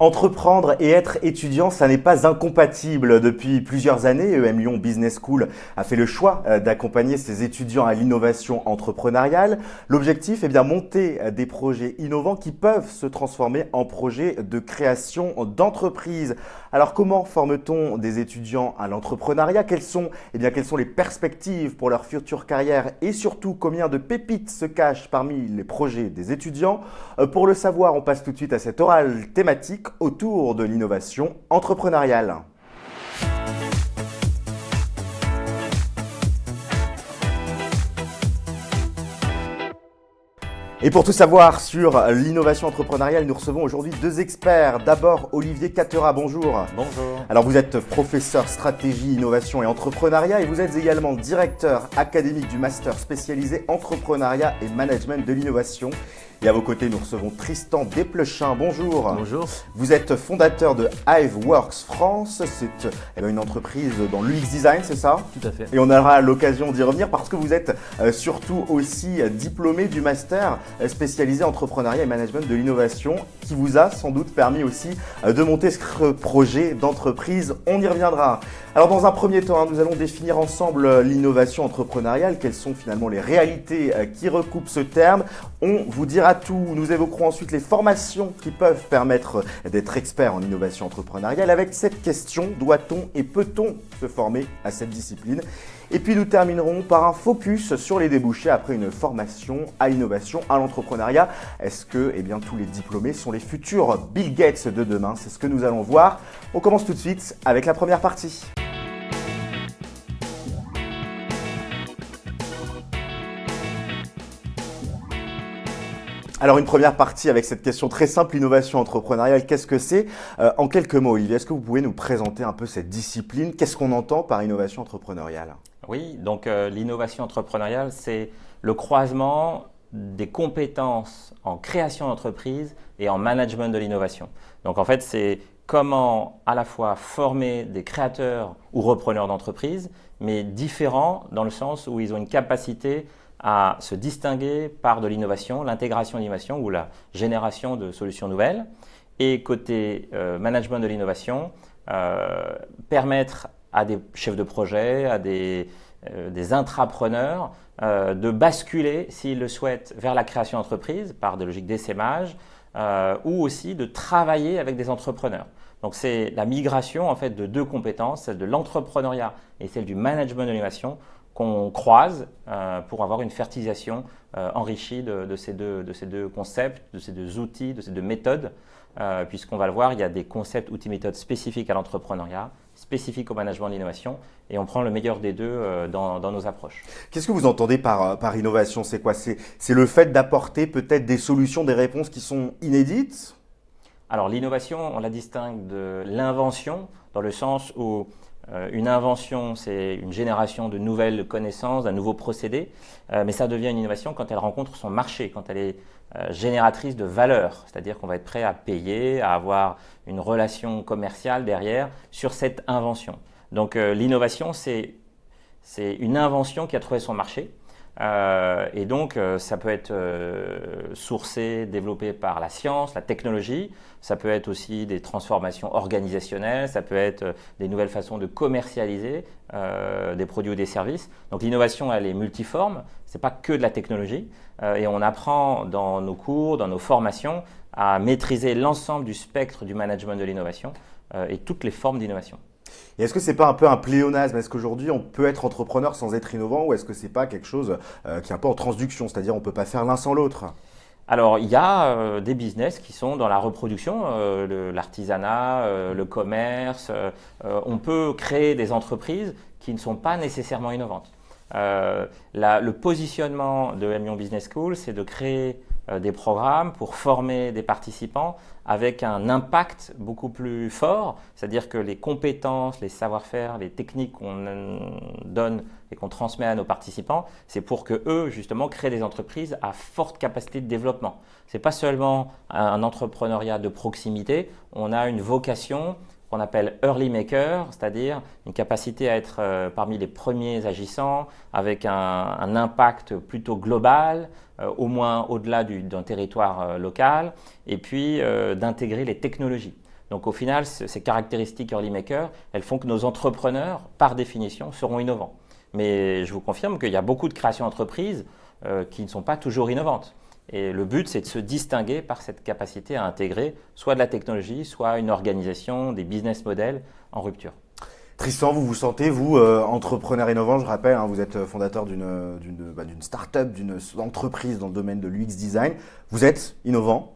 Entreprendre et être étudiant, ça n'est pas incompatible. Depuis plusieurs années, EM Lyon Business School a fait le choix d'accompagner ses étudiants à l'innovation entrepreneuriale. L'objectif est bien monter des projets innovants qui peuvent se transformer en projets de création d'entreprise. Alors comment forme-t-on des étudiants à l'entrepreneuriat? Quelles sont les perspectives pour leur future carrière et surtout combien de pépites se cachent parmi les projets des étudiants? Pour le savoir, on passe tout de suite à cette orale thématique autour de l'innovation entrepreneuriale. Et pour tout savoir sur l'innovation entrepreneuriale, nous recevons aujourd'hui deux experts. D'abord, Olivier Catera, bonjour. Bonjour. Alors vous êtes professeur stratégie, innovation et entrepreneuriat et vous êtes également directeur académique du master spécialisé entrepreneuriat et management de l'innovation. Et à vos côtés, nous recevons Tristan Desplechin, bonjour. Bonjour. Vous êtes fondateur de Hiveworks France, c'est une entreprise dans l'UX design, c'est ça? Tout à fait. Et on aura l'occasion d'y revenir parce que vous êtes surtout aussi diplômé du master spécialisé entrepreneuriat et management de l'innovation qui vous a sans doute permis aussi de monter ce projet d'entreprise. On y reviendra. Alors dans un premier temps, nous allons définir ensemble l'innovation entrepreneuriale. Quelles sont finalement les réalités qui recoupent ce terme? On vous dira tout. Nous évoquerons ensuite les formations qui peuvent permettre d'être expert en innovation entrepreneuriale. Avec cette question, doit-on et peut-on se former à cette discipline? Et puis nous terminerons par un focus sur les débouchés après une formation à l'innovation, à l'entrepreneuriat. Est-ce que tous les diplômés sont les futurs Bill Gates de demain? C'est ce que nous allons voir. On commence tout de suite avec la première partie. Alors une première partie avec cette question très simple, l'innovation entrepreneuriale, qu'est-ce que c'est? En quelques mots, Olivier, est-ce que vous pouvez nous présenter un peu cette discipline? Qu'est-ce qu'on entend par innovation entrepreneuriale? Oui, donc l'innovation entrepreneuriale, c'est le croisement des compétences en création d'entreprise et en management de l'innovation. Donc en fait, c'est comment à la fois former des créateurs ou repreneurs d'entreprise, mais différents dans le sens où ils ont une capacité à se distinguer par de l'innovation, l'intégration d'innovation ou la génération de solutions nouvelles. Et côté management de l'innovation, permettre à des chefs de projet, à des intrapreneurs de basculer, s'ils le souhaitent, vers la création d'entreprise par des logiques d'essaimage ou aussi de travailler avec des entrepreneurs. Donc c'est la migration en fait de deux compétences, celle de l'entrepreneuriat et celle du management de l'innovation, qu'on croise pour avoir une fertilisation enrichie de ces deux concepts, de ces deux outils, de ces deux méthodes, puisqu'on va le voir, il y a des concepts, outils, méthodes spécifiques à l'entrepreneuriat, spécifiques au management de l'innovation, et on prend le meilleur des deux dans nos approches. Qu'est-ce que vous entendez par innovation? C'est quoi? C'est le fait d'apporter peut-être des solutions, des réponses qui sont inédites? Alors l'innovation, on la distingue de l'invention, dans le sens où une invention, c'est une génération de nouvelles connaissances, d'un nouveau procédé, mais ça devient une innovation quand elle rencontre son marché, quand elle est génératrice de valeur, c'est-à-dire qu'on va être prêt à payer, à avoir une relation commerciale derrière sur cette invention. Donc l'innovation, c'est une invention qui a trouvé son marché. Et donc, ça peut être sourcé, développé par la science, la technologie, ça peut être aussi des transformations organisationnelles, ça peut être des nouvelles façons de commercialiser des produits ou des services. Donc l'innovation, elle est multiforme, ce n'est pas que de la technologie, et on apprend dans nos cours, dans nos formations, à maîtriser l'ensemble du spectre du management de l'innovation et toutes les formes d'innovation. Et est-ce que ce n'est pas un peu un pléonasme? Est-ce qu'aujourd'hui, on peut être entrepreneur sans être innovant ou est-ce que ce n'est pas quelque chose qui est un peu en transduction, c'est-à-dire on ne peut pas faire l'un sans l'autre? Alors, il y a des business qui sont dans la reproduction, l'artisanat, le commerce. On peut créer des entreprises qui ne sont pas nécessairement innovantes. Le positionnement de EM Lyon Business School, c'est de créer des programmes pour former des participants avec un impact beaucoup plus fort, c'est-à-dire que les compétences, les savoir-faire, les techniques qu'on donne et qu'on transmet à nos participants, c'est pour que eux justement créent des entreprises à forte capacité de développement. Ce n'est pas seulement un entrepreneuriat de proximité, on a une vocation qu'on appelle early maker, c'est-à-dire une capacité à être parmi les premiers agissants, avec un impact plutôt global, au moins au-delà d'un territoire local, et puis d'intégrer les technologies. Donc au final, ces caractéristiques early maker, elles font que nos entrepreneurs, par définition, seront innovants. Mais je vous confirme qu'il y a beaucoup de créations d'entreprises qui ne sont pas toujours innovantes. Et le but, c'est de se distinguer par cette capacité à intégrer soit de la technologie, soit une organisation, des business models en rupture. Tristan, vous vous sentez, vous, entrepreneur innovant, je rappelle, hein, vous êtes fondateur d'une start-up, d'une entreprise dans le domaine de l'UX design. Vous êtes innovant?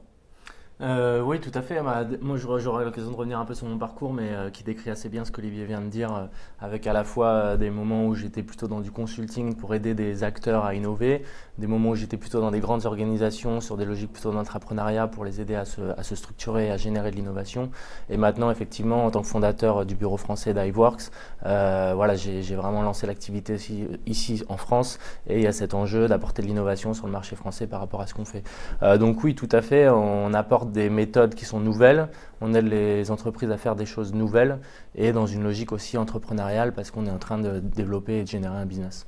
Oui, tout à fait. Moi, j'aurai l'occasion de revenir un peu sur mon parcours, mais qui décrit assez bien ce qu'Olivier vient de dire, avec à la fois des moments où j'étais plutôt dans du consulting pour aider des acteurs à innover, des moments où j'étais plutôt dans des grandes organisations sur des logiques plutôt d'entrepreneuriat pour les aider à se structurer et à générer de l'innovation. Et maintenant, effectivement, en tant que fondateur du bureau français d'Iveworks, voilà, j'ai vraiment lancé l'activité ici en France, et il y a cet enjeu d'apporter de l'innovation sur le marché français par rapport à ce qu'on fait. Donc oui, tout à fait, on apporte des méthodes qui sont nouvelles, on aide les entreprises à faire des choses nouvelles et dans une logique aussi entrepreneuriale parce qu'on est en train de développer et de générer un business.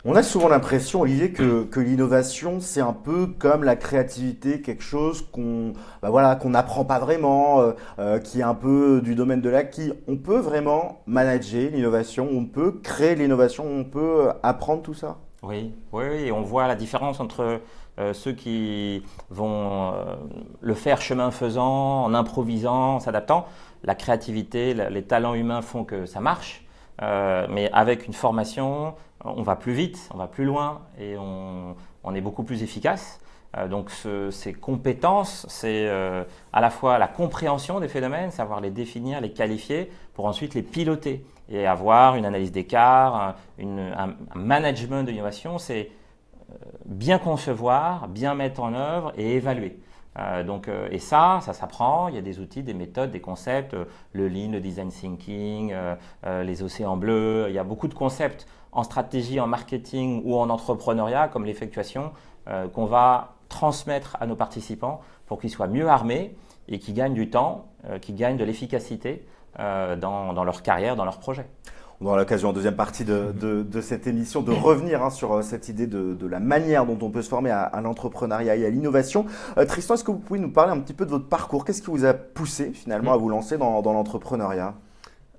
On a souvent l'impression, Olivier, que l'innovation, c'est un peu comme la créativité, quelque chose qu'on n'apprend pas vraiment, qui est un peu du domaine de l'acquis. On peut vraiment manager l'innovation, on peut créer l'innovation, on peut apprendre tout ça? Oui, et on voit la différence entre ceux qui vont le faire chemin faisant, en improvisant, en s'adaptant. La créativité, les talents humains font que ça marche, mais avec une formation, on va plus vite, on va plus loin et on est beaucoup plus efficace. Donc ces compétences, c'est à la fois la compréhension des phénomènes, savoir les définir, les qualifier, pour ensuite les piloter et avoir une analyse d'écart, un management de l'innovation, c'est bien concevoir, bien mettre en œuvre et évaluer. Et ça s'apprend, il y a des outils, des méthodes, des concepts, le Lean, le Design Thinking, les océans bleus, il y a beaucoup de concepts en stratégie, en marketing ou en entrepreneuriat, comme l'effectuation, qu'on va transmettre à nos participants pour qu'ils soient mieux armés et qu'ils gagnent du temps, qu'ils gagnent de l'efficacité dans leur carrière, dans leur projet. On aura l'occasion en deuxième partie de cette émission de revenir sur cette idée de la manière dont on peut se former à l'entrepreneuriat et à l'innovation. Tristan, est-ce que vous pouvez nous parler un petit peu de votre parcours? Qu'est-ce qui vous a poussé finalement à vous lancer dans l'entrepreneuriat?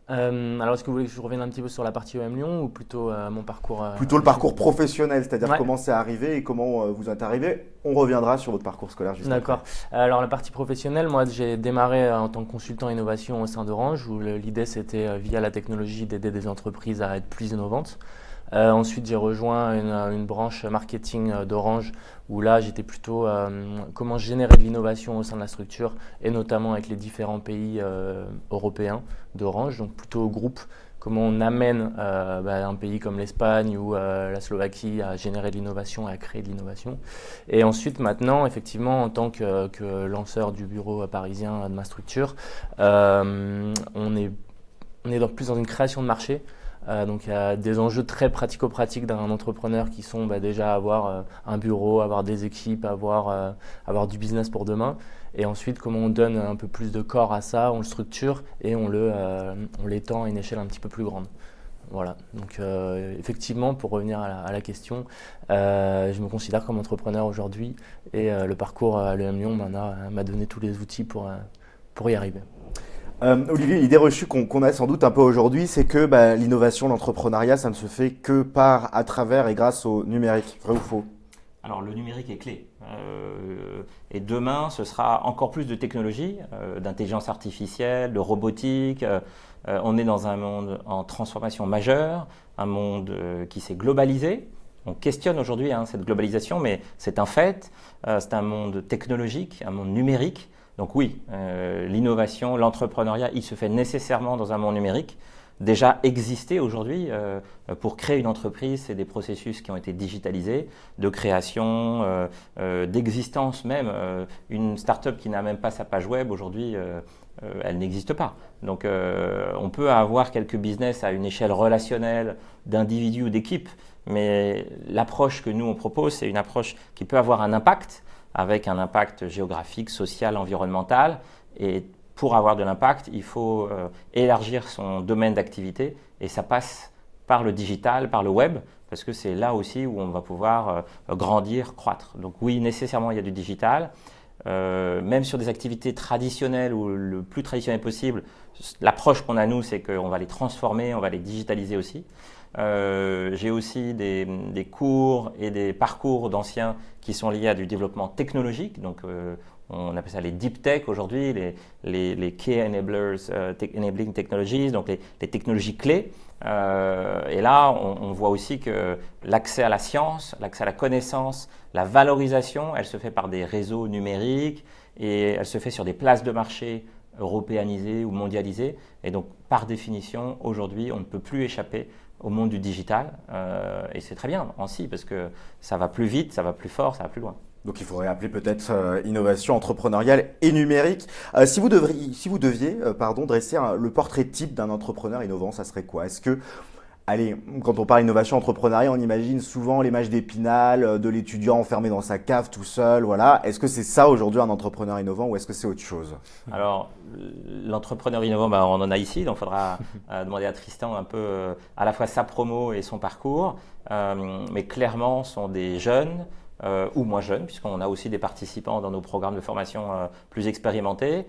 Alors, est-ce que vous voulez que je revienne un petit peu sur la partie OM Lyon ou plutôt mon parcours Plutôt le parcours professionnel, c'est-à-dire Ouais. comment c'est arrivé et comment vous êtes arrivé. On reviendra sur votre parcours scolaire juste D'accord. Alors, la partie professionnelle, moi, j'ai démarré en tant que consultant innovation au sein d'Orange, où l'idée, c'était, via la technologie, d'aider des entreprises à être plus innovantes. Ensuite, j'ai rejoint une branche marketing d'Orange, où là, j'étais plutôt comment générer de l'innovation au sein de la structure, et notamment avec les différents pays européens d'Orange, donc plutôt au groupe. Comment on amène un pays comme l'Espagne ou la Slovaquie à générer de l'innovation et à créer de l'innovation. Et ensuite, maintenant, effectivement, en tant que lanceur du bureau parisien de ma structure, on est plus dans une création de marché. Donc il y a des enjeux très pratico-pratiques d'un entrepreneur qui sont déjà avoir un bureau, avoir des équipes, avoir du business pour demain. Et ensuite, comment on donne un peu plus de corps à ça, on le structure et on l'étend à une échelle un petit peu plus grande. Voilà, donc effectivement, pour revenir à la question, je me considère comme entrepreneur aujourd'hui et le parcours à l'EM Lyon m'a donné tous les outils pour y arriver. Olivier, l'idée reçue qu'on a sans doute un peu aujourd'hui, c'est que l'innovation, l'entrepreneuriat, ça ne se fait que à travers et grâce au numérique. Vrai ou faux? Alors le numérique est clé. Et demain, ce sera encore plus de technologie, d'intelligence artificielle, de robotique. On est dans un monde en transformation majeure, un monde qui s'est globalisé. On questionne aujourd'hui cette globalisation, mais c'est un fait. C'est un monde technologique, un monde numérique. Donc oui, l'innovation, l'entrepreneuriat, il se fait nécessairement dans un monde numérique. Déjà exister aujourd'hui, pour créer une entreprise, c'est des processus qui ont été digitalisés, de création, d'existence même. Une start-up qui n'a même pas sa page web, aujourd'hui, elle n'existe pas. Donc on peut avoir quelques business à une échelle relationnelle d'individus ou d'équipes, mais l'approche que nous on propose, c'est une approche qui peut avoir un impact, avec un impact géographique, social, environnemental, et pour avoir de l'impact, il faut élargir son domaine d'activité et ça passe par le digital, par le web, parce que c'est là aussi où on va pouvoir grandir, croître. Donc oui, nécessairement, il y a du digital. Même sur des activités traditionnelles ou le plus traditionnel possible, l'approche qu'on a nous, c'est qu'on va les transformer, on va les digitaliser aussi. J'ai aussi des cours et des parcours d'anciens qui sont liés à du développement technologique. Donc, on appelle ça les deep tech aujourd'hui, les key enablers, enabling technologies, donc les technologies clés. Et là, on voit aussi que l'accès à la science, l'accès à la connaissance, la valorisation, elle se fait par des réseaux numériques et elle se fait sur des places de marché européanisées ou mondialisées. Et donc, par définition, aujourd'hui, on ne peut plus échapper au monde du digital. Et c'est très bien, ainsi, parce que ça va plus vite, ça va plus fort, ça va plus loin. Donc il faudrait appeler peut-être innovation entrepreneuriale et numérique. Si vous deviez dresser le portrait type d'un entrepreneur innovant, ça serait quoi? Est-ce que, allez, quand on parle innovation entrepreneuriale, on imagine souvent l'image d'Épinal, de l'étudiant enfermé dans sa cave tout seul, voilà. Est-ce que c'est ça aujourd'hui un entrepreneur innovant ou est-ce que c'est autre chose? Alors, l'entrepreneur innovant, on en a ici, donc il faudra demander à Tristan un peu à la fois sa promo et son parcours. Mais clairement, ce sont des jeunes ou moins jeunes, puisqu'on a aussi des participants dans nos programmes de formation plus expérimentés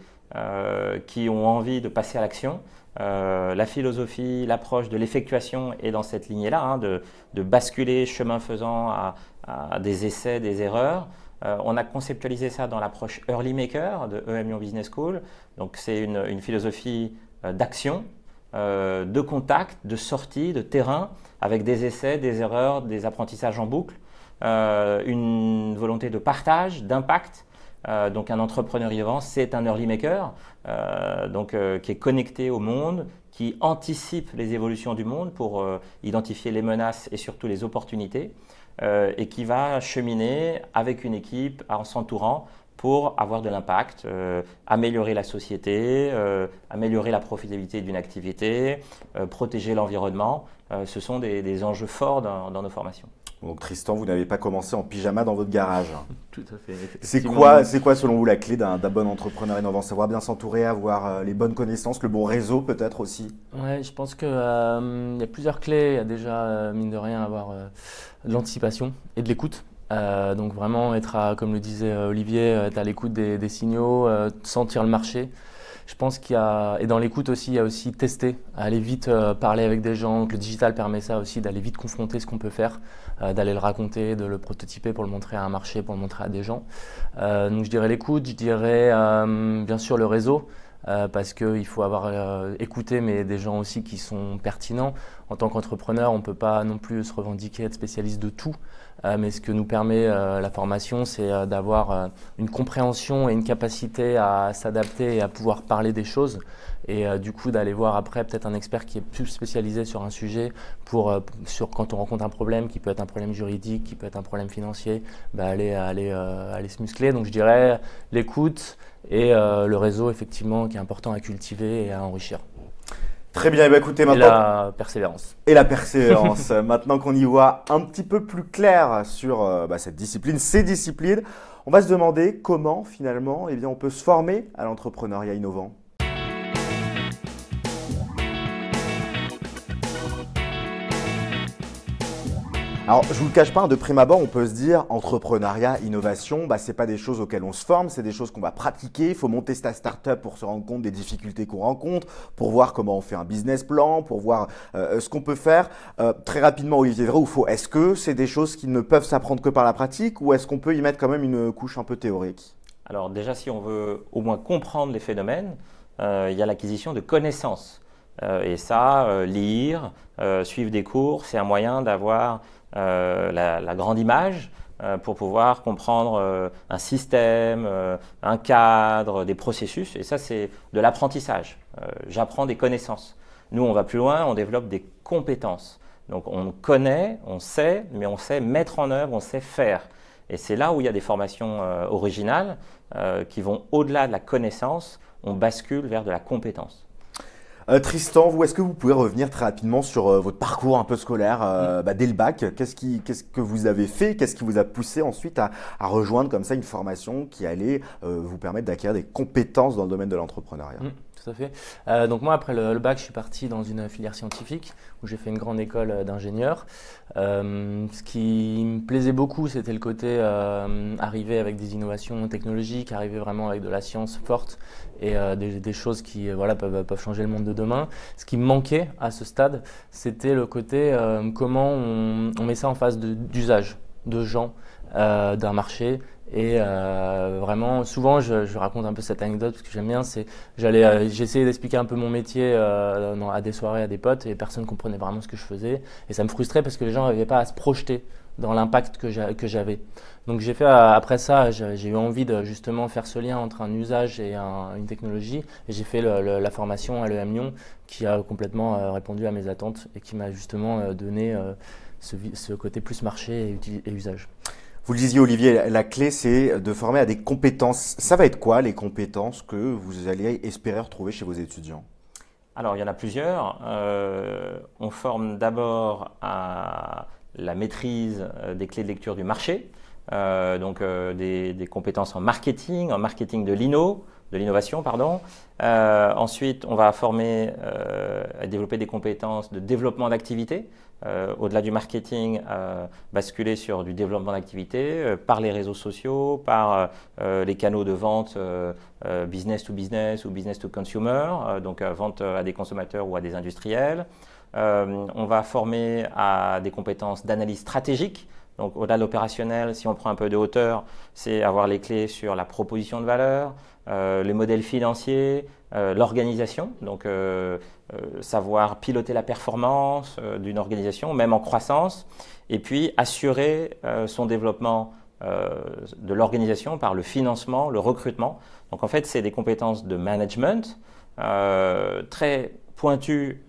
qui ont envie de passer à l'action. La philosophie, l'approche de l'effectuation est dans cette lignée-là, de basculer chemin faisant à des essais, des erreurs. On a conceptualisé ça dans l'approche Early Maker de EM Lyon Business School. Donc c'est une philosophie d'action, de contact, de sortie, de terrain, avec des essais, des erreurs, des apprentissages en boucle. Une volonté de partage, d'impact. Donc un entrepreneur innovant, c'est un early maker, qui est connecté au monde, qui anticipe les évolutions du monde pour identifier les menaces et surtout les opportunités, et qui va cheminer avec une équipe en s'entourant pour avoir de l'impact, améliorer la société, améliorer la profitabilité d'une activité, protéger l'environnement. Ce sont des enjeux forts dans nos formations. Donc Tristan, vous n'avez pas commencé en pyjama dans votre garage. Tout à fait. C'est quoi selon vous la clé d'un bon entrepreneur innovant? Savoir bien s'entourer, avoir les bonnes connaissances, le bon réseau peut-être aussi? Ouais, je pense qu'il y a plusieurs clés. Il y a déjà, mine de rien, avoir de l'anticipation et de l'écoute. Donc vraiment être, comme le disait Olivier, être à l'écoute des signaux, sentir le marché. Je pense et dans l'écoute aussi, il y a aussi tester, aller vite parler avec des gens. Donc le digital permet ça aussi, d'aller vite confronter ce qu'on peut faire, d'aller le raconter, de le prototyper pour le montrer à un marché, pour le montrer à des gens. Donc je dirais l'écoute, je dirais bien sûr le réseau. Parce qu'il faut avoir écouté, mais des gens aussi qui sont pertinents. En tant qu'entrepreneur, on ne peut pas non plus se revendiquer être spécialiste de tout. Mais ce que nous permet la formation, c'est d'avoir une compréhension et une capacité à s'adapter et à pouvoir parler des choses. Et du coup, d'aller voir après peut-être un expert qui est plus spécialisé sur un sujet sur quand on rencontre un problème qui peut être un problème juridique, qui peut être un problème financier, aller se muscler. Donc je dirais l'écoute et le réseau effectivement qui est important à cultiver et à enrichir. Très bien, écoutez maintenant. Et la persévérance. Et la persévérance. Maintenant qu'on y voit un petit peu plus clair sur cette discipline, ces disciplines, on va se demander comment finalement on peut se former à l'entrepreneuriat innovant. Alors, je vous le cache pas, de prime abord, on peut se dire entrepreneuriat, innovation, c'est pas des choses auxquelles on se forme, c'est des choses qu'on va pratiquer. Il faut monter sa start-up pour se rendre compte des difficultés qu'on rencontre, pour voir comment on fait un business plan, pour voir ce qu'on peut faire. Très rapidement, Olivier, vrai ou faux? Est-ce que c'est des choses qui ne peuvent s'apprendre que par la pratique ou est-ce qu'on peut y mettre quand même une couche un peu théorique? Alors déjà, si on veut au moins comprendre les phénomènes, il y a l'acquisition de connaissances. Et ça, lire, suivre des cours, c'est un moyen d'avoir la grande image pour pouvoir comprendre un système, un cadre, des processus. Et ça, c'est de l'apprentissage. J'apprends des connaissances. Nous, on va plus loin, on développe des compétences. Donc, on connaît, on sait, mais on sait mettre en œuvre, on sait faire. Et c'est là où il y a des formations originales qui vont au-delà de la connaissance, on bascule vers de la compétence. Tristan, est-ce que vous pouvez revenir très rapidement sur votre parcours un peu scolaire dès le bac? Qu'est-ce que vous avez fait? Qu'est-ce qui vous a poussé ensuite à rejoindre comme ça une formation qui allait vous permettre d'acquérir des compétences dans le domaine de l'entrepreneuriat? Tout à fait. Donc moi, après le bac, je suis parti dans une filière scientifique où j'ai fait une grande école d'ingénieur. Ce qui me plaisait beaucoup, c'était le côté arriver avec des innovations technologiques, arriver vraiment avec de la science forte et des choses qui peuvent changer le monde de demain. Ce qui me manquait à ce stade, c'était le côté comment on met ça en phase d'usage, de gens, d'un marché. Et vraiment, souvent, je raconte un peu cette anecdote parce que j'aime bien. J'essayais d'expliquer un peu mon métier à des soirées, à des potes, et personne ne comprenait vraiment ce que je faisais. Et ça me frustrait parce que les gens n'arrivaient pas à se projeter dans l'impact que j'avais. Donc j'ai fait, après ça, j'ai eu envie de justement faire ce lien entre un usage et une technologie. Et j'ai fait la formation à l'EM Lyon qui a complètement répondu à mes attentes et qui m'a justement donné ce côté plus marché et usage. Vous le disiez, Olivier, la clé, c'est de former à des compétences. Ça va être quoi, les compétences que vous allez espérer retrouver chez vos étudiants? Alors, il y en a plusieurs. On forme d'abord à la maîtrise des clés de lecture du marché, des compétences en marketing de l'innovation, pardon. Ensuite, on va former à développer des compétences de développement d'activité. Au-delà du marketing, basculer sur du développement d'activité par les réseaux sociaux, par les canaux de vente business to business ou business to consumer, vente à des consommateurs ou à des industriels. On va former à des compétences d'analyse stratégique. Donc au-delà de l'opérationnel, si on prend un peu de hauteur, c'est avoir les clés sur la proposition de valeur, les modèles financiers, l'organisation, savoir piloter la performance d'une organisation, même en croissance, et puis assurer son développement de l'organisation par le financement, le recrutement. Donc en fait, c'est des compétences de management très pointues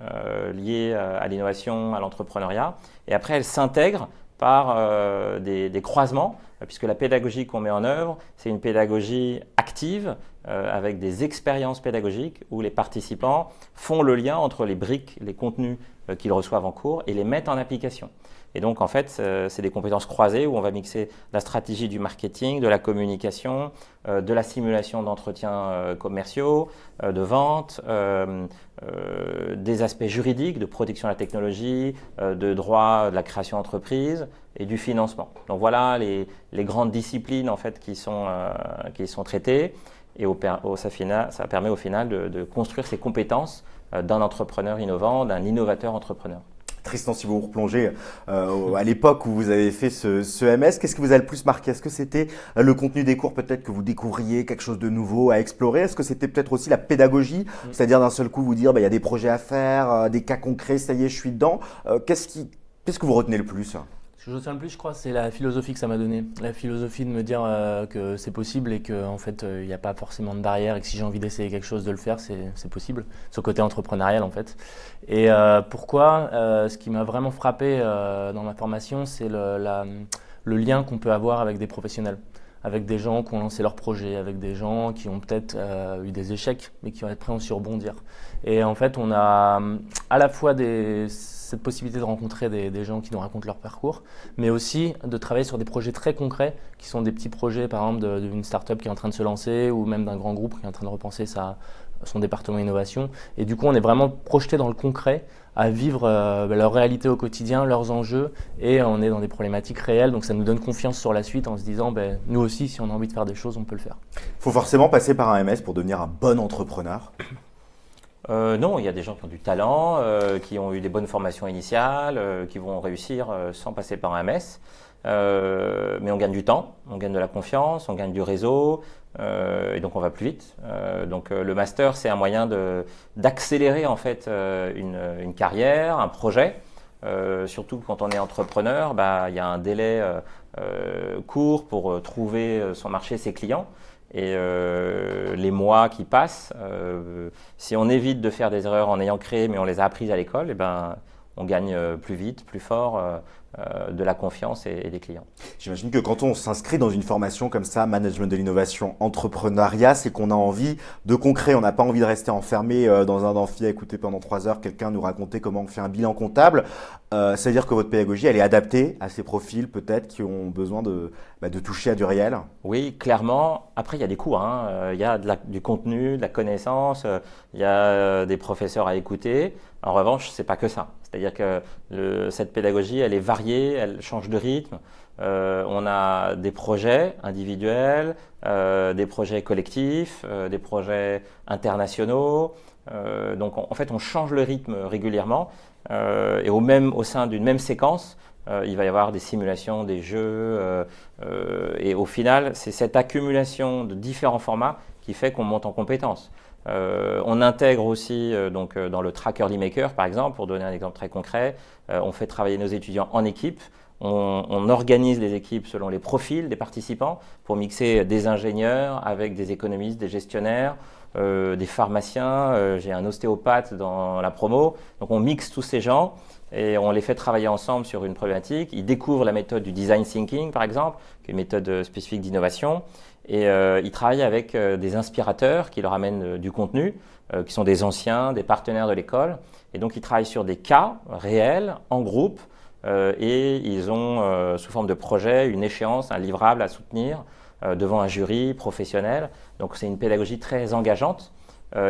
liées à l'innovation, à l'entrepreneuriat, et après elles s'intègrent par des croisements, puisque la pédagogie qu'on met en œuvre, c'est une pédagogie active avec des expériences pédagogiques où les participants font le lien entre les briques, les contenus qu'ils reçoivent en cours et les mettent en application. Et donc, en fait, c'est des compétences croisées où on va mixer la stratégie du marketing, de la communication, de la simulation d'entretiens commerciaux, de vente, des aspects juridiques, de protection de la technologie, de droit de la création d'entreprise et du financement. Donc voilà les grandes disciplines en fait qui sont traitées et ça permet au final de construire ces compétences d'un entrepreneur innovant, d'un innovateur entrepreneur. Tristan, si vous vous replongez à l'époque où vous avez fait ce MS, qu'est-ce qui vous a le plus marqué? Est-ce que c'était le contenu des cours, peut-être que vous découvriez quelque chose de nouveau à explorer? Est-ce que c'était peut-être aussi la pédagogie, c'est-à-dire d'un seul coup vous dire il y a des projets à faire, des cas concrets, ça y est, je suis dedans. Qu'est-ce que vous retenez le plus? Ce que je retiens le plus, je crois, c'est la philosophie que ça m'a donnée. La philosophie de me dire que c'est possible et qu'en fait, il n'y a pas forcément de barrière et que si j'ai envie d'essayer quelque chose, de le faire, c'est possible. Ce côté entrepreneurial, en fait. Et pourquoi ce qui m'a vraiment frappé dans ma formation, c'est le lien qu'on peut avoir avec des professionnels, avec des gens qui ont lancé leur projet, avec des gens qui ont peut-être eu des échecs, mais qui vont être prêts à aussi rebondir. Et en fait, on a à la fois cette possibilité de rencontrer des gens qui nous racontent leur parcours, mais aussi de travailler sur des projets très concrets, qui sont des petits projets, par exemple, d'une start-up qui est en train de se lancer, ou même d'un grand groupe qui est en train de repenser son département innovation. Et du coup, on est vraiment projeté dans le concret, à vivre leur réalité au quotidien, leurs enjeux, et on est dans des problématiques réelles. Donc ça nous donne confiance sur la suite en se disant, nous aussi, si on a envie de faire des choses, on peut le faire. Il faut forcément passer par un MS pour devenir un bon entrepreneur? Non, il y a des gens qui ont du talent, qui ont eu des bonnes formations initiales, qui vont réussir sans passer par un MS. Mais on gagne du temps, on gagne de la confiance, on gagne du réseau, et donc on va plus vite. Le master, c'est un moyen d'accélérer en fait une carrière, un projet. Surtout quand on est entrepreneur, il y a un délai court pour trouver son marché, ses clients. Et les mois qui passent, si on évite de faire des erreurs en ayant créé, mais on les a apprises à l'école, on gagne plus vite, plus fort de la confiance et des clients. J'imagine que quand on s'inscrit dans une formation comme ça, management de l'innovation, entrepreneuriat, c'est qu'on a envie de concret. On n'a pas envie de rester enfermé dans un amphi à écouter pendant 3 heures quelqu'un nous raconter comment on fait un bilan comptable. C'est-à-dire que votre pédagogie, elle est adaptée à ces profils peut-être qui ont besoin de toucher à du réel. Oui, clairement. Après, il y a des cours. Il y a du contenu, de la connaissance, il y a des professeurs à écouter. En revanche, c'est pas que ça. C'est-à-dire que cette pédagogie, elle est variée, elle change de rythme. On a des projets individuels, des projets collectifs, des projets internationaux. Donc, en fait, on change le rythme régulièrement. Et au sein d'une même séquence, il va y avoir des simulations, des jeux. Et au final, c'est cette accumulation de différents formats qui fait qu'on monte en compétences. On intègre aussi dans le Tracker Maker, par exemple, pour donner un exemple très concret, on fait travailler nos étudiants en équipe. On organise les équipes selon les profils des participants pour mixer des ingénieurs avec des économistes, des gestionnaires, des pharmaciens. J'ai un ostéopathe dans la promo. Donc on mixe tous ces gens et on les fait travailler ensemble sur une problématique. Ils découvrent la méthode du design thinking, par exemple, qui est une méthode spécifique d'innovation. Et ils travaillent avec des inspirateurs qui leur amènent du contenu, qui sont des anciens, des partenaires de l'école. Et donc ils travaillent sur des cas réels, en groupe, et ils ont, sous forme de projet, une échéance, un livrable à soutenir devant un jury professionnel. Donc c'est une pédagogie très engageante.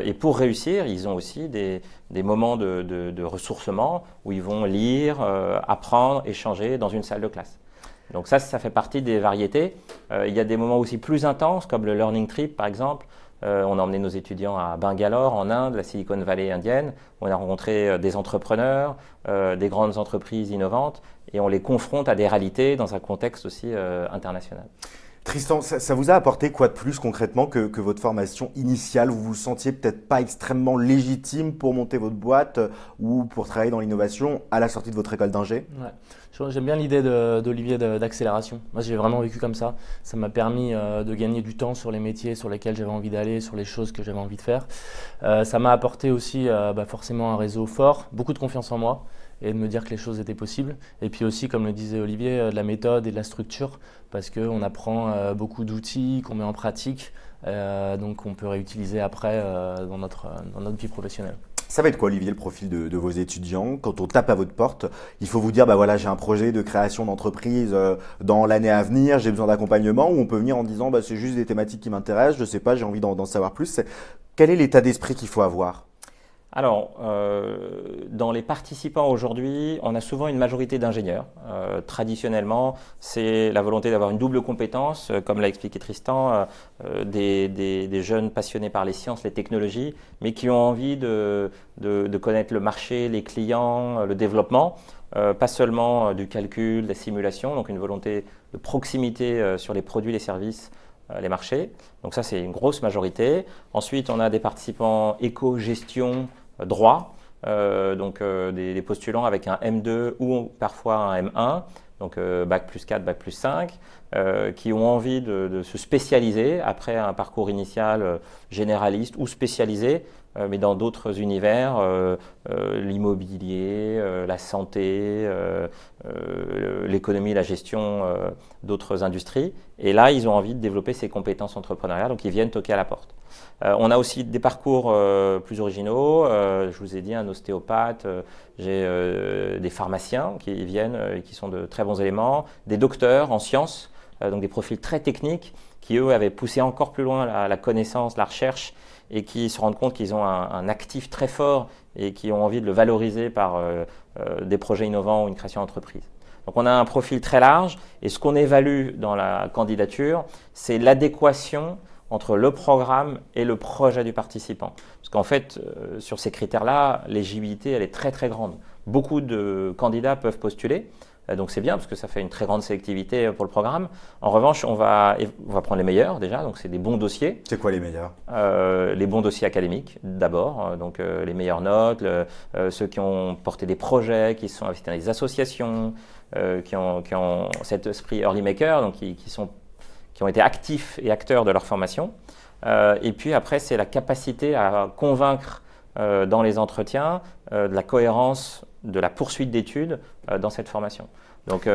Et pour réussir, ils ont aussi des moments de ressourcement où ils vont lire, apprendre, échanger dans une salle de classe. Donc ça fait partie des variétés. Il y a des moments aussi plus intenses, comme le Learning Trip par exemple. On a emmené nos étudiants à Bangalore, en Inde, la Silicon Valley indienne. On a rencontré des entrepreneurs, des grandes entreprises innovantes, et on les confronte à des réalités dans un contexte aussi international. Tristan, ça vous a apporté quoi de plus concrètement que votre formation initiale? Vous vous sentiez peut-être pas extrêmement légitime pour monter votre boîte ou pour travailler dans l'innovation à la sortie de votre école d'ingé? Ouais. J'aime bien l'idée d'Olivier d'accélération. Moi, j'ai vraiment vécu comme ça. Ça m'a permis de gagner du temps sur les métiers sur lesquels j'avais envie d'aller, sur les choses que j'avais envie de faire. Ça m'a apporté aussi forcément un réseau fort, beaucoup de confiance en moi, et de me dire que les choses étaient possibles. Et puis aussi, comme le disait Olivier, de la méthode et de la structure, parce qu'on apprend beaucoup d'outils qu'on met en pratique, donc on peut réutiliser après dans notre vie professionnelle. Ça va être quoi, Olivier, le profil de vos étudiants? Quand on tape à votre porte, il faut vous dire, voilà, j'ai un projet de création d'entreprise dans l'année à venir, j'ai besoin d'accompagnement, ou on peut venir en disant, c'est juste des thématiques qui m'intéressent, je ne sais pas, j'ai envie d'en savoir plus. Quel est l'état d'esprit qu'il faut avoir? Alors, dans les participants aujourd'hui, on a souvent une majorité d'ingénieurs. Traditionnellement, c'est la volonté d'avoir une double compétence, comme l'a expliqué Tristan, des jeunes passionnés par les sciences, les technologies, mais qui ont envie de connaître le marché, les clients, le développement, pas seulement du calcul, de la simulation, donc une volonté de proximité sur les produits, les services, les marchés. Donc ça, c'est une grosse majorité. Ensuite, on a des participants éco-gestion, droit, des postulants avec un M2 ou parfois un M1, donc Bac plus 4, Bac plus 5, qui ont envie de se spécialiser après un parcours initial généraliste ou spécialisé, mais dans d'autres univers, l'immobilier, la santé, l'économie, la gestion d'autres industries. Et là, ils ont envie de développer ces compétences entrepreneuriales, donc ils viennent toquer à la porte. On a aussi des parcours plus originaux. Je vous ai dit, un ostéopathe, j'ai des pharmaciens qui viennent et qui sont de très bons éléments, des docteurs en sciences, donc des profils très techniques qui, eux, avaient poussé encore plus loin la connaissance, la recherche, et qui se rendent compte qu'ils ont un actif très fort et qui ont envie de le valoriser par des projets innovants ou une création d'entreprise. Donc on a un profil très large, et ce qu'on évalue dans la candidature, c'est l'adéquation entre le programme et le projet du participant. Parce qu'en fait, sur ces critères-là, l'éligibilité, elle est très très grande. Beaucoup de candidats peuvent postuler, donc c'est bien parce que ça fait une très grande sélectivité pour le programme. En revanche, on va prendre les meilleurs déjà, donc c'est des bons dossiers. C'est quoi les meilleurs? Les bons dossiers académiques d'abord, donc les meilleures notes, ceux qui ont porté des projets, qui sont investis dans des associations, qui ont cet esprit early maker, donc qui ont été actifs et acteurs de leur formation. Et puis après, c'est la capacité à convaincre dans les entretiens de la cohérence de la poursuite d'études dans cette formation. Donc,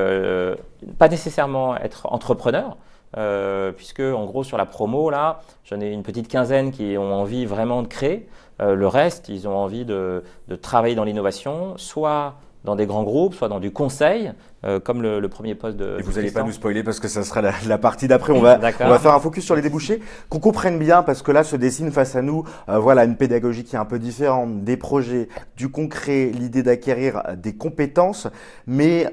pas nécessairement être entrepreneur, puisque en gros sur la promo, là, j'en ai une petite quinzaine qui ont envie vraiment de créer. Le reste, ils ont envie de travailler dans l'innovation, soit dans des grands groupes, soit dans du conseil, comme le premier poste de. Et vous n'allez pas nous spoiler parce que ça sera la partie d'après. On va faire un focus sur les débouchés, qu'on comprenne bien parce que là se dessine face à nous, voilà, une pédagogie qui est un peu différente, des projets, du concret, l'idée d'acquérir des compétences, mais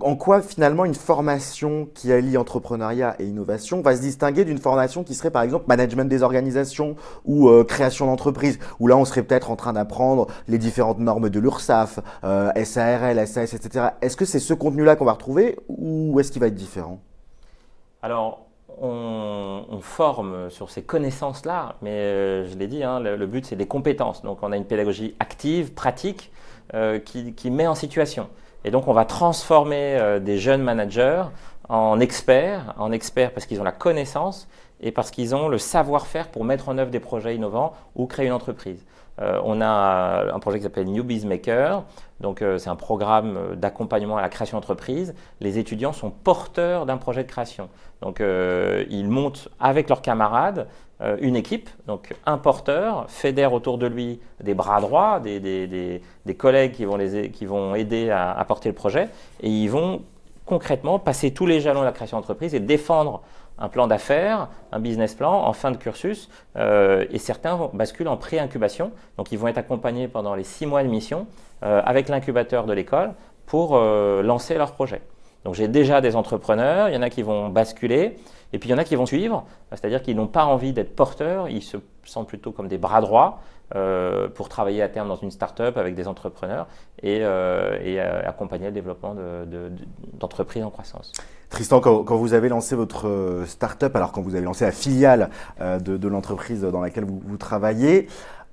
en quoi finalement une formation qui allie entrepreneuriat et innovation va se distinguer d'une formation qui serait par exemple management des organisations ou création d'entreprise, où là on serait peut-être en train d'apprendre les différentes normes de l'URSSAF, SARL, SAS, etc. Est-ce que c'est ce contenu-là qu'on va retrouver ou est-ce qu'il va être différent? Alors, on forme sur ces connaissances-là, mais je l'ai dit, hein, le but c'est des compétences. Donc on a une pédagogie active, pratique, qui met en situation. Et donc, on va transformer des jeunes managers en experts parce qu'ils ont la connaissance et parce qu'ils ont le savoir-faire pour mettre en œuvre des projets innovants ou créer une entreprise. On a un projet qui s'appelle New Biz Maker. Donc, c'est un programme d'accompagnement à la création d'entreprise. Les étudiants sont porteurs d'un projet de création. Donc, ils montent avec leurs camarades une équipe, donc un porteur, fédère autour de lui des bras droits, des collègues qui vont aider à porter le projet, et ils vont concrètement passer tous les jalons de la création d'entreprise et défendre un plan d'affaires, un business plan en fin de cursus, et certains basculent en pré-incubation, donc ils vont être accompagnés pendant les 6 mois de mission avec l'incubateur de l'école pour lancer leur projet. Donc j'ai déjà des entrepreneurs, il y en a qui vont basculer, et puis il y en a qui vont suivre, c'est-à-dire qu'ils n'ont pas envie d'être porteurs, ils se sentent plutôt comme des bras droits pour travailler à terme dans une start-up avec des entrepreneurs et accompagner le développement d'entreprises en croissance. Tristan, quand vous avez lancé votre start-up, alors quand vous avez lancé la filiale de l'entreprise dans laquelle vous travaillez,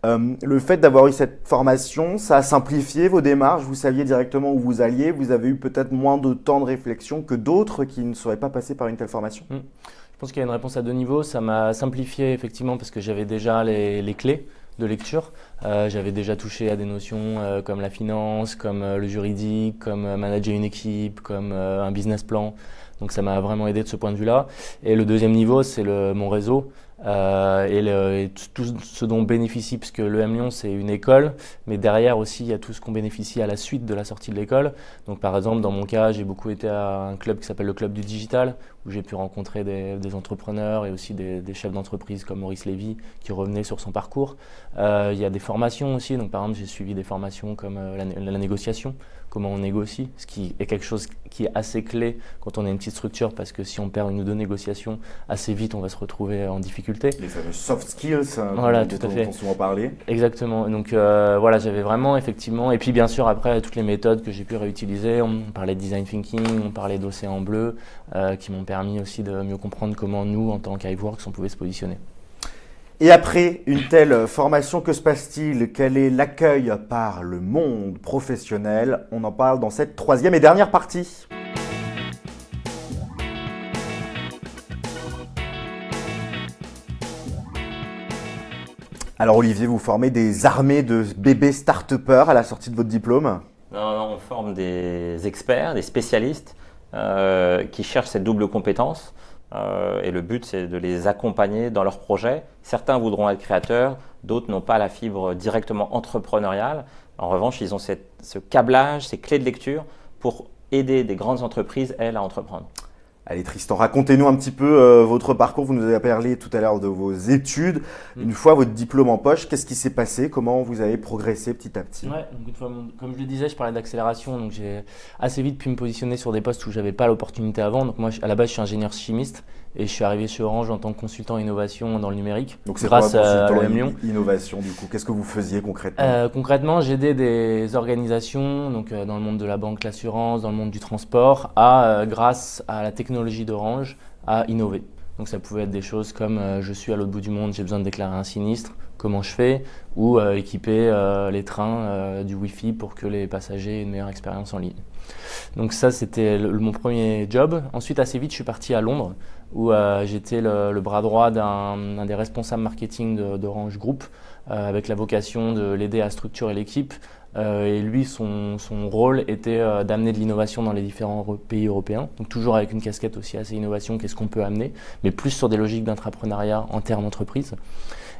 le fait d'avoir eu cette formation, ça a simplifié vos démarches, vous saviez directement où vous alliez, vous avez eu peut-être moins de temps de réflexion que d'autres qui ne seraient pas passés par une telle formation? Je pense qu'il y a une réponse à 2 niveaux. Ça m'a simplifié effectivement parce que j'avais déjà les clés de lecture. J'avais déjà touché à des notions comme la finance, comme le juridique, comme manager une équipe, comme un business plan. Donc ça m'a vraiment aidé de ce point de vue-là. Et le deuxième niveau, c'est mon réseau. Et tout ce dont on bénéficie, puisque l'EM Lyon c'est une école, mais derrière aussi il y a tout ce qu'on bénéficie à la suite de la sortie de l'école. Donc par exemple dans mon cas j'ai beaucoup été à un club qui s'appelle le Club du Digital, où j'ai pu rencontrer des entrepreneurs et aussi des chefs d'entreprise comme Maurice Lévy qui revenaient sur son parcours. Il y a des formations aussi, donc par exemple j'ai suivi des formations comme la négociation, comment on négocie, ce qui est quelque chose qui est assez clé quand on a une petite structure, parce que si on perd 1 ou 2 négociations, assez vite on va se retrouver en difficulté. Les fameux soft skills, voilà, dont tout à fait. on souvent parlé. Exactement. Donc voilà, j'avais vraiment effectivement, et puis bien sûr après toutes les méthodes que j'ai pu réutiliser, on parlait de design thinking, on parlait d'océan bleu, qui m'ont permis aussi de mieux comprendre comment nous, en tant qu'Iveworks, on pouvait se positionner. Et après une telle formation, que se passe-t-il? Quel est l'accueil par le monde professionnel? On en parle dans cette 3e et dernière partie. Alors Olivier, vous formez des armées de bébés start-upers à la sortie de votre diplôme? Non, on forme des experts, des spécialistes qui cherchent cette double compétence. Et le but, c'est de les accompagner dans leurs projets. Certains voudront être créateurs, d'autres n'ont pas la fibre directement entrepreneuriale. En revanche, ils ont ce câblage, ces clés de lecture pour aider des grandes entreprises, elles, à entreprendre. Allez Tristan, racontez-nous un petit peu votre parcours. Vous nous avez parlé tout à l'heure de vos études. Une fois votre diplôme en poche, qu'est-ce qui s'est passé? Comment vous avez progressé petit à petit? Ouais, donc une fois, comme je le disais, je parlais d'accélération, donc j'ai assez vite pu me positionner sur des postes où j'avais pas l'opportunité avant. Donc moi, à la base, je suis ingénieur chimiste et je suis arrivé chez Orange en tant que consultant innovation dans le numérique. Donc c'est grâce quoi, à l'EM Lyon. Innovation du coup? Qu'est-ce que vous faisiez concrètement? Concrètement, j'aidais des organisations, donc dans le monde de la banque, l'assurance, dans le monde du transport, grâce à la technologie d'Orange, à innover. Donc ça pouvait être des choses comme je suis à l'autre bout du monde, j'ai besoin de déclarer un sinistre, comment je fais? Ou équiper les trains du Wi-Fi pour que les passagers aient une meilleure expérience en ligne. Donc ça, c'était mon premier job. Ensuite, assez vite, je suis parti à Londres où j'étais le bras droit d'un des responsables marketing d'Orange Group avec la vocation de l'aider à structurer l'équipe. Et lui, son rôle était d'amener de l'innovation dans les différents pays européens. Donc toujours avec une casquette aussi assez innovation, qu'est-ce qu'on peut amener, mais plus sur des logiques d'intrapreneuriat en termes d'entreprise.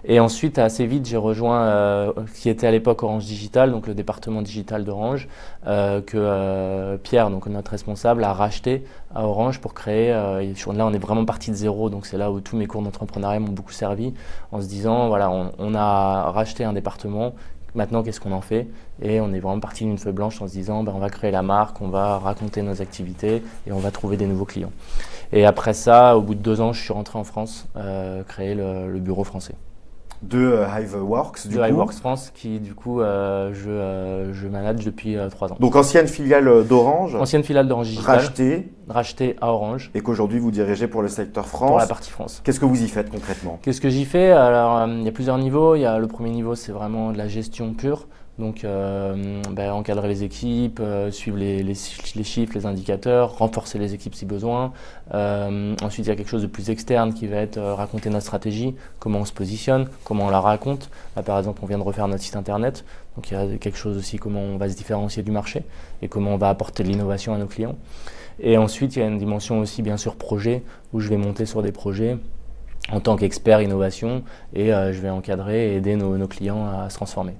Et ensuite, assez vite, j'ai rejoint qui était à l'époque Orange Digital, donc le département digital d'Orange, que Pierre, donc notre responsable, a racheté à Orange pour créer. Là, on est vraiment parti de zéro, donc c'est là où tous mes cours d'entrepreneuriat m'ont beaucoup servi, en se disant, voilà, on a racheté un département. Maintenant, qu'est-ce qu'on en fait? Et on est vraiment parti d'une feuille blanche en se disant, on va créer la marque, on va raconter nos activités et on va trouver des nouveaux clients. Et après ça, au bout de 2 ans, je suis rentré en France, créer le bureau français. De Hiveworks, du coup. Hiveworks France, qui du coup, je manage depuis 3 ans. Donc ancienne filiale d'Orange. Ancienne filiale d'Orange Digital. Rachetée à Orange. Et qu'aujourd'hui, vous dirigez pour le secteur France. Pour la partie France. Qu'est-ce que vous y faites concrètement? Qu'est-ce que j'y fais? Alors, il y a plusieurs niveaux. Le premier niveau, c'est vraiment de la gestion pure. Donc, encadrer les équipes, suivre les chiffres, les indicateurs, renforcer les équipes si besoin. Ensuite, il y a quelque chose de plus externe qui va être raconter notre stratégie, comment on se positionne, comment on la raconte. Là, par exemple, on vient de refaire notre site internet. Donc, il y a quelque chose aussi, comment on va se différencier du marché et comment on va apporter de l'innovation à nos clients. Et ensuite, il y a une dimension aussi, bien sûr, projet, où je vais monter sur des projets en tant qu'expert innovation et je vais encadrer et aider nos clients à se transformer.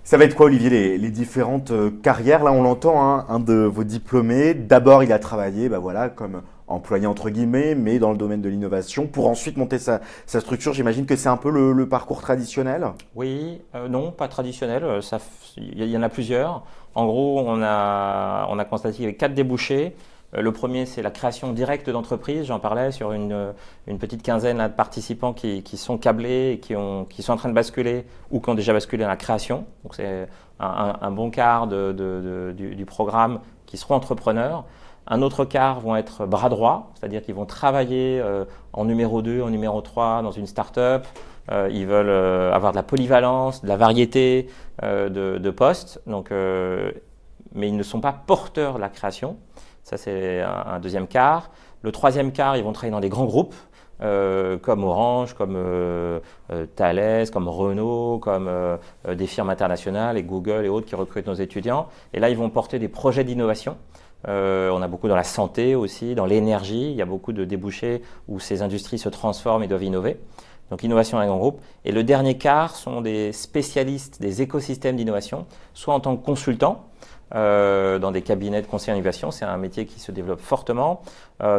Ça va être quoi, Olivier, les différentes carrières? Là, on l'entend, hein, un de vos diplômés. D'abord, il a travaillé comme employé entre guillemets, mais dans le domaine de l'innovation, pour ensuite monter sa structure. J'imagine que c'est un peu le parcours traditionnel? Oui, non, pas traditionnel. Il y en a plusieurs. En gros, on a constaté qu'il y avait 4 débouchés. Le premier, c'est la création directe d'entreprises. J'en parlais sur une petite quinzaine là, de participants qui sont câblés et qui sont en train de basculer ou qui ont déjà basculé dans la création. Donc, c'est un bon quart du programme qui seront entrepreneurs. Un autre quart vont être bras droits, c'est-à-dire qu'ils vont travailler en numéro 2, en numéro 3 dans une start-up. Ils veulent avoir de la polyvalence, de la variété de postes, mais ils ne sont pas porteurs de la création. Ça, c'est un deuxième quart. Le troisième quart, ils vont travailler dans des grands groupes comme Orange, comme Thales, comme Renault, comme des firmes internationales et Google et autres qui recrutent nos étudiants. Et là, ils vont porter des projets d'innovation. On a beaucoup dans la santé aussi, dans l'énergie. Il y a beaucoup de débouchés où ces industries se transforment et doivent innover. Donc innovation à un grand groupe. Et le dernier quart sont des spécialistes des écosystèmes d'innovation, soit en tant que consultants, dans des cabinets de conseil en innovation, c'est un métier qui se développe fortement,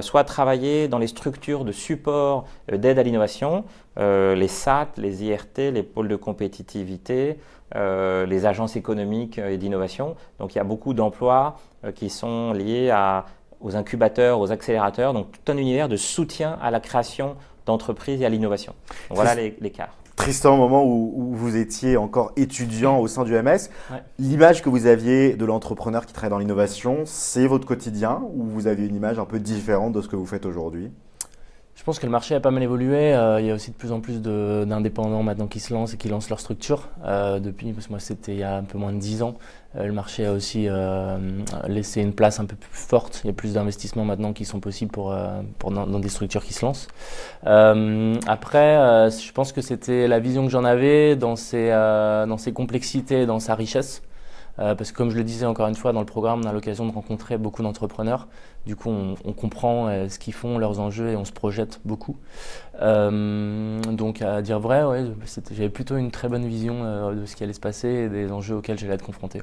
soit travailler dans les structures de support d'aide à l'innovation, les SAT, les IRT, les pôles de compétitivité, les agences économiques et d'innovation. Donc il y a beaucoup d'emplois qui sont liés aux incubateurs, aux accélérateurs, donc tout un univers de soutien à la création d'entreprises et à l'innovation. Donc voilà les quarts. Tristan, au moment où vous étiez encore étudiant au sein du MS, l'image que vous aviez de l'entrepreneur qui travaille dans l'innovation, c'est votre quotidien ou vous avez une image un peu différente de ce que vous faites aujourd'hui? Je pense que le marché a pas mal évolué. Il y a aussi de plus en plus d'indépendants maintenant qui se lancent et qui lancent leur structure. Parce que moi, c'était il y a un peu moins de 10 ans. Le marché a aussi laissé une place un peu plus forte. Il y a plus d'investissements maintenant qui sont possibles dans des structures qui se lancent. Après, je pense que c'était la vision que j'en avais dans ses complexités, dans sa richesse. Parce que comme je le disais encore une fois dans le programme, on a l'occasion de rencontrer beaucoup d'entrepreneurs. Du coup, on comprend ce qu'ils font, leurs enjeux et on se projette beaucoup. Donc à dire vrai, j'avais plutôt une très bonne vision de ce qui allait se passer et des enjeux auxquels j'allais être confronté.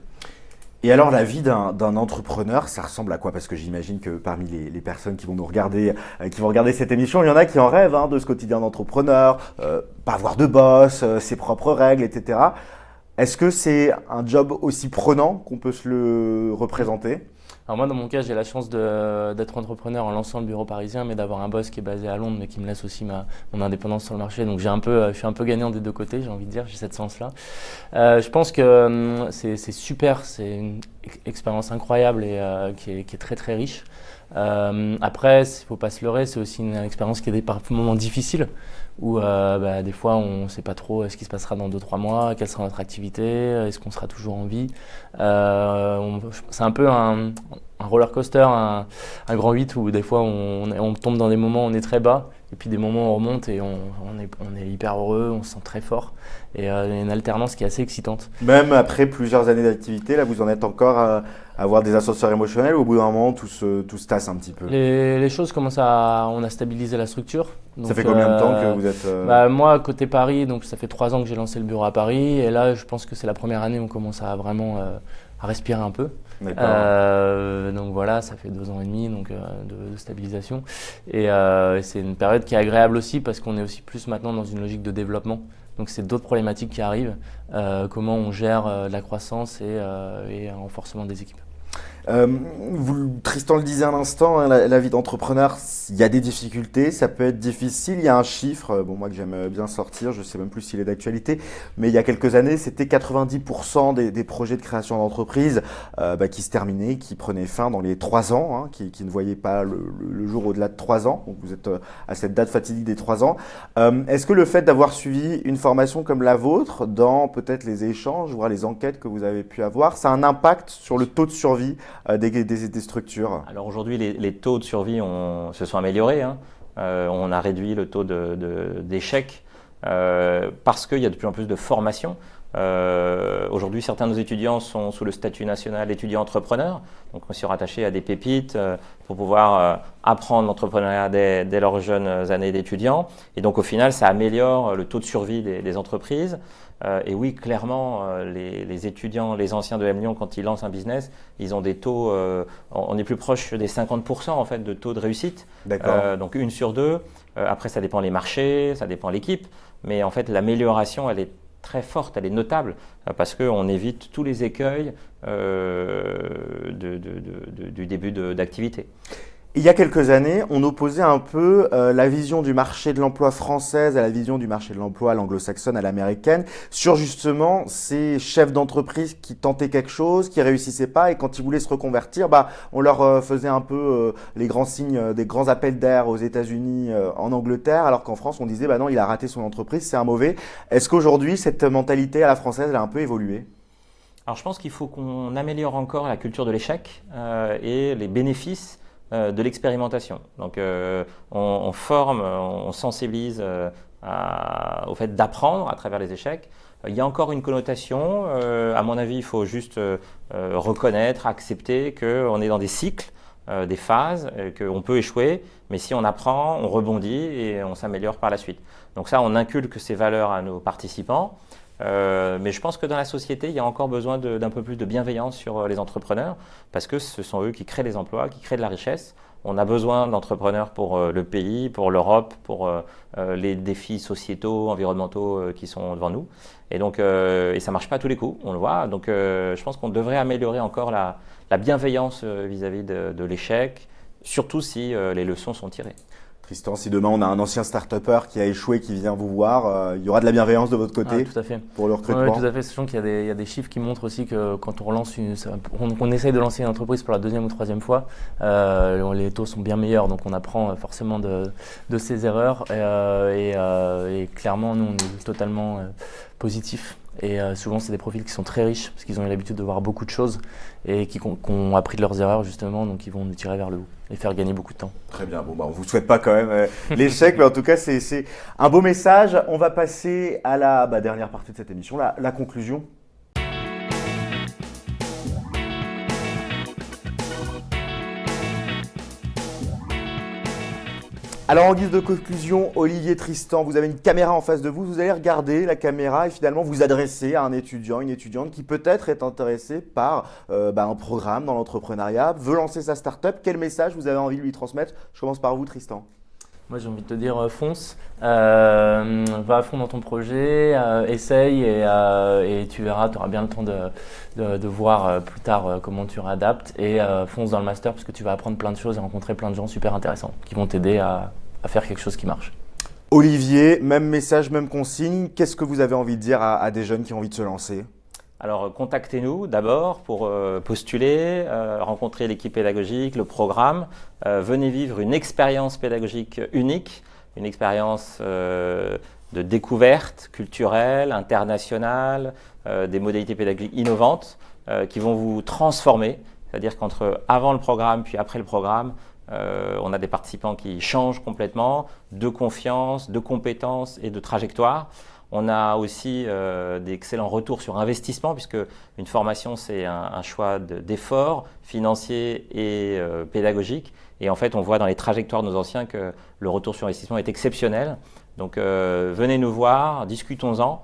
Et alors la vie d'un entrepreneur, ça ressemble à quoi? Parce que j'imagine que parmi les personnes qui vont nous regarder, qui vont regarder cette émission, il y en a qui en rêvent de ce quotidien d'entrepreneur, pas avoir de boss, ses propres règles, etc. Est-ce que c'est un job aussi prenant qu'on peut se le représenter? Alors moi, dans mon cas, j'ai la chance d'être entrepreneur en lançant le bureau parisien, mais d'avoir un boss qui est basé à Londres, mais qui me laisse aussi mon indépendance sur le marché. Donc je suis un peu gagnant des deux côtés, j'ai envie de dire, j'ai cette chance-là. Je pense que c'est super, c'est une expérience incroyable et qui est très très riche. Après, il ne faut pas se leurrer, c'est aussi une expérience qui est par moments difficile, où des fois on ne sait pas trop ce qui se passera dans 2-3 mois, quelle sera notre activité, est-ce qu'on sera toujours en vie. C'est un peu un roller coaster, un grand 8 où des fois on tombe dans des moments où on est très bas, et puis des moments où on remonte et on est hyper heureux, on se sent très fort. Et il y a une alternance qui est assez excitante. Même après plusieurs années d'activité, là vous en êtes encore à avoir des ascenseurs émotionnels ou au bout d'un moment tout se tasse un petit peu? Les choses commencent on a stabilisé la structure. Donc, ça fait combien de temps que vous êtes moi, côté Paris, donc ça fait 3 ans que j'ai lancé le bureau à Paris. Et là, je pense que c'est la première année où on commence à vraiment à respirer un peu. Donc voilà, ça fait 2 ans et demi donc, de stabilisation. Et c'est une période qui est agréable aussi parce qu'on est aussi plus maintenant dans une logique de développement. Donc c'est d'autres problématiques qui arrivent. Comment on gère la croissance et un renforcement des équipes. Tristan le disait à l'instant, hein, la vie d'entrepreneur, il y a des difficultés, ça peut être difficile. Il y a un chiffre, moi que j'aime bien sortir, je ne sais même plus s'il est d'actualité, mais il y a quelques années, c'était 90% des projets de création d'entreprise qui se terminaient, qui prenaient fin dans les 3 ans, hein, qui ne voyaient pas le jour au-delà de 3 ans. Donc vous êtes à cette date fatidique des 3 ans. Est-ce que le fait d'avoir suivi une formation comme la vôtre, dans peut-être les échanges, voire les enquêtes que vous avez pu avoir, ça a un impact sur le taux de survie des structures? Alors aujourd'hui, les taux de survie se sont améliorés. Hein. On a réduit le taux d'échec parce qu'il y a de plus en plus de formations. Aujourd'hui, certains de nos étudiants sont sous le statut national étudiant entrepreneur. Donc, on s'est rattaché à des pépites pour pouvoir apprendre l'entrepreneuriat dès leurs jeunes années d'étudiants. Et donc, au final, ça améliore le taux de survie des entreprises. Et oui, clairement, les étudiants, les anciens de M Lyon, quand ils lancent un business, ils ont des taux, on est plus proche des 50% en fait, de taux de réussite. Donc 1 sur 2. Après, ça dépend les marchés, ça dépend l'équipe. Mais en fait, l'amélioration, elle est très forte, elle est notable, parce qu'on évite tous les écueils du début d'activité. Il y a quelques années, on opposait un peu la vision du marché de l'emploi française à la vision du marché de l'emploi à l'anglo-saxonne, à l'américaine, sur justement ces chefs d'entreprise qui tentaient quelque chose, qui réussissaient pas, et quand ils voulaient se reconvertir, on leur faisait un peu les grands signes, des grands appels d'air aux États-Unis, en Angleterre, alors qu'en France, on disait non, il a raté son entreprise, c'est un mauvais. Est-ce qu'aujourd'hui, cette mentalité à la française, elle a un peu évolué? Alors, je pense qu'il faut qu'on améliore encore la culture de l'échec et les bénéfices de l'expérimentation. Donc on forme, on sensibilise au fait d'apprendre à travers les échecs. Il y a encore une connotation, à mon avis, il faut juste reconnaître, accepter qu'on est dans des cycles, des phases, qu'on peut échouer, mais si on apprend, on rebondit et on s'améliore par la suite. Donc ça, on inculque ces valeurs à nos participants. Mais je pense que dans la société, il y a encore besoin d'un peu plus de bienveillance sur les entrepreneurs parce que ce sont eux qui créent les emplois, qui créent de la richesse. On a besoin d'entrepreneurs pour le pays, pour l'Europe, pour les défis sociétaux, environnementaux qui sont devant nous. Et donc, et ça ne marche pas à tous les coups, on le voit. Donc, je pense qu'on devrait améliorer encore la bienveillance vis-à-vis de l'échec, surtout si les leçons sont tirées. Tristan, si demain on a un ancien start-upper qui a échoué, qui vient vous voir, il y aura de la bienveillance de votre côté tout à fait. Pour le recrutement? Oui, tout à fait. Sachant qu'il y a des chiffres qui montrent aussi que quand on essaye de lancer une entreprise pour la 2e ou 3e fois, les taux sont bien meilleurs. Donc on apprend forcément de ses erreurs. Et clairement, nous, on est totalement positifs. Et souvent, c'est des profils qui sont très riches parce qu'ils ont eu l'habitude de voir beaucoup de choses et qui ont appris de leurs erreurs justement, donc ils vont nous tirer vers le haut et faire gagner beaucoup de temps. Très bien, on ne vous souhaite pas quand même l'échec, mais en tout cas, c'est un beau message. On va passer à la dernière partie de cette émission, la conclusion. Alors en guise de conclusion, Olivier, Tristan, vous avez une caméra en face de vous, vous allez regarder la caméra et finalement vous adresser à un étudiant, une étudiante qui peut-être est intéressée par un programme dans l'entrepreneuriat, veut lancer sa start-up. Quel message vous avez envie de lui transmettre? Je commence par vous, Tristan. Moi j'ai envie de te dire fonce, va à fond dans ton projet, essaye et tu verras, tu auras bien le temps de voir plus tard comment tu réadaptes et fonce dans le master parce que tu vas apprendre plein de choses et rencontrer plein de gens super intéressants qui vont t'aider à faire quelque chose qui marche. Olivier, même message, même consigne, qu'est-ce que vous avez envie de dire à des jeunes qui ont envie de se lancer? Alors, contactez-nous d'abord pour postuler, rencontrer l'équipe pédagogique, le programme. Venez vivre une expérience pédagogique unique, une expérience de découverte culturelle, internationale, des modalités pédagogiques innovantes qui vont vous transformer. C'est-à-dire qu'entre avant le programme puis après le programme, on a des participants qui changent complètement de confiance, de compétences et de trajectoire. On a aussi d'excellents retours sur investissement puisque une formation, c'est un choix d'effort financier et pédagogique. Et en fait, on voit dans les trajectoires de nos anciens que le retour sur investissement est exceptionnel. Donc, venez nous voir, discutons-en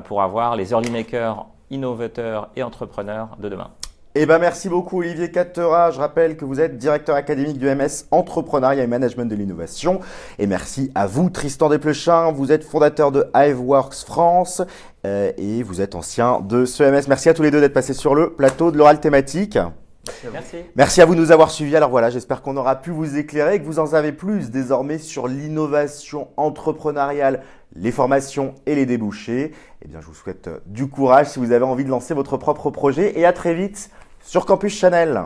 pour avoir les early makers, innovateurs et entrepreneurs de demain. Eh ben, merci beaucoup Olivier Cattera. Je rappelle que vous êtes directeur académique du MS Entrepreneuriat et Management de l'Innovation. Et merci à vous Tristan Desplechin. Vous êtes fondateur de Hiveworks France et vous êtes ancien de CEMS. Merci à tous les deux d'être passés sur le plateau de l'oral thématique. Merci. Merci à vous de nous avoir suivis. Alors voilà, j'espère qu'on aura pu vous éclairer et que vous en savez plus désormais sur l'innovation entrepreneuriale, les formations et les débouchés. Eh bien, je vous souhaite du courage si vous avez envie de lancer votre propre projet et à très vite sur Campus Channel.